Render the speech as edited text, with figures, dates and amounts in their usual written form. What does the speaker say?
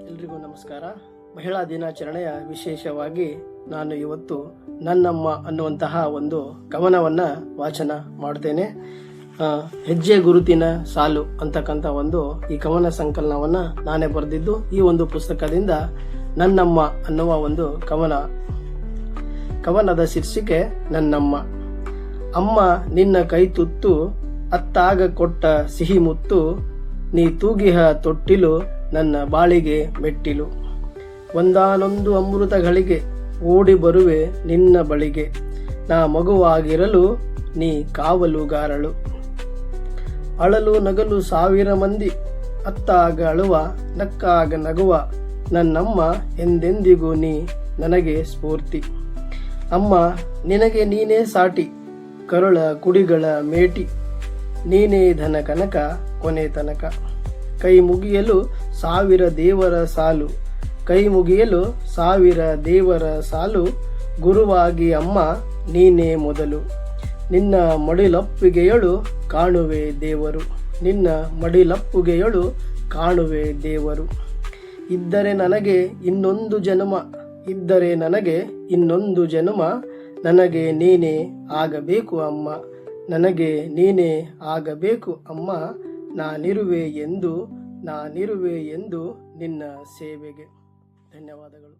ಎಲ್ರಿಗೂ ನಮಸ್ಕಾರ. ಮಹಿಳಾ ದಿನಾಚರಣೆಯ ವಿಶೇಷವಾಗಿ ನಾನು ಇವತ್ತು ನನ್ನಮ್ಮ ಅನ್ನುವಂತಹ ಒಂದು ಕವನವನ್ನ ವಾಚನ ಮಾಡ್ತೇನೆ. ಹೆಜ್ಜೆ ಗುರುತಿನ ಸಾಲು ಅಂತಕ್ಕಂಥ ಒಂದು ಈ ಕವನ ಸಂಕಲನವನ್ನ ನಾನೇ ಬರೆದಿದ್ದು. ಈ ಒಂದು ಪುಸ್ತಕದಿಂದ ನನ್ನಮ್ಮ ಅನ್ನುವ ಒಂದು ಕವನದ ಶೀರ್ಷಿಕೆ ನನ್ನಮ್ಮ. ಅಮ್ಮ ನಿನ್ನ ಕೈ ತುತ್ತು ಅತ್ತಾಗ ಕೊಟ್ಟ ಸಿಹಿ ಮುತ್ತು, ನೀ ತೂಗಿಹ ತೊಟ್ಟಿಲು ನನ್ನ ಬಾಳಿಗೆ ಮೆಟ್ಟಿಲು. ಒಂದಾನೊಂದು ಅಮೃತಗಳಿಗೆ ಓಡಿ ಬರುವೆ ನಿನ್ನ ಬಳಿಗೆ, ನಾ ಮಗುವಾಗಿರಲು ನೀ ಕಾವಲುಗಾರಳು. ಅಳಲು ನಗಲು ಸಾವಿರ ಮಂದಿ, ಅತ್ತಾಗ ಅಳುವ ನಕ್ಕಾಗ ನಗುವ, ನನ್ನಮ್ಮ ಎಂದೆಂದಿಗೂ ನೀ ನನಗೆ ಸ್ಫೂರ್ತಿ. ಅಮ್ಮ ನಿನಗೆ ನೀನೇ ಸಾಟಿ, ಕರುಳ ಕುಡಿಗಳ ಮೇಟಿ, ನೀನೇ ಧನ ಕನಕ ಕೊನೆ ತನಕ. ಕೈ ಮುಗಿಯಲು ಸಾವಿರ ದೇವರ ಸಾಲು, ಕೈ ಮುಗಿಯಲು ಸಾವಿರ ದೇವರ ಸಾಲು, ಗುರುವಾಗಿ ಅಮ್ಮ ನೀನೇ ಮೊದಲು. ನಿನ್ನ ಮಡಿಲಪ್ಪುಗೆಯಳು ಕಾಣುವೆ ದೇವರು, ನಿನ್ನ ಮಡಿಲಪ್ಪುಗೆಯಳು ಕಾಣುವೆ ದೇವರು. ಇದ್ದರೆ ನನಗೆ ಇನ್ನೊಂದು ಜನ್ಮ, ಇದ್ದರೆ ನನಗೆ ಇನ್ನೊಂದು ಜನ್ಮ, ನನಗೆ ನೀನೇ ಆಗಬೇಕು ಅಮ್ಮ, ನನಗೆ ನೀನೇ ಆಗಬೇಕು ಅಮ್ಮ. ನಾನಿರುವೆ ಎಂದು ನಿನ್ನ ಸೇವೆಗೆ. ಧನ್ಯವಾದಗಳು.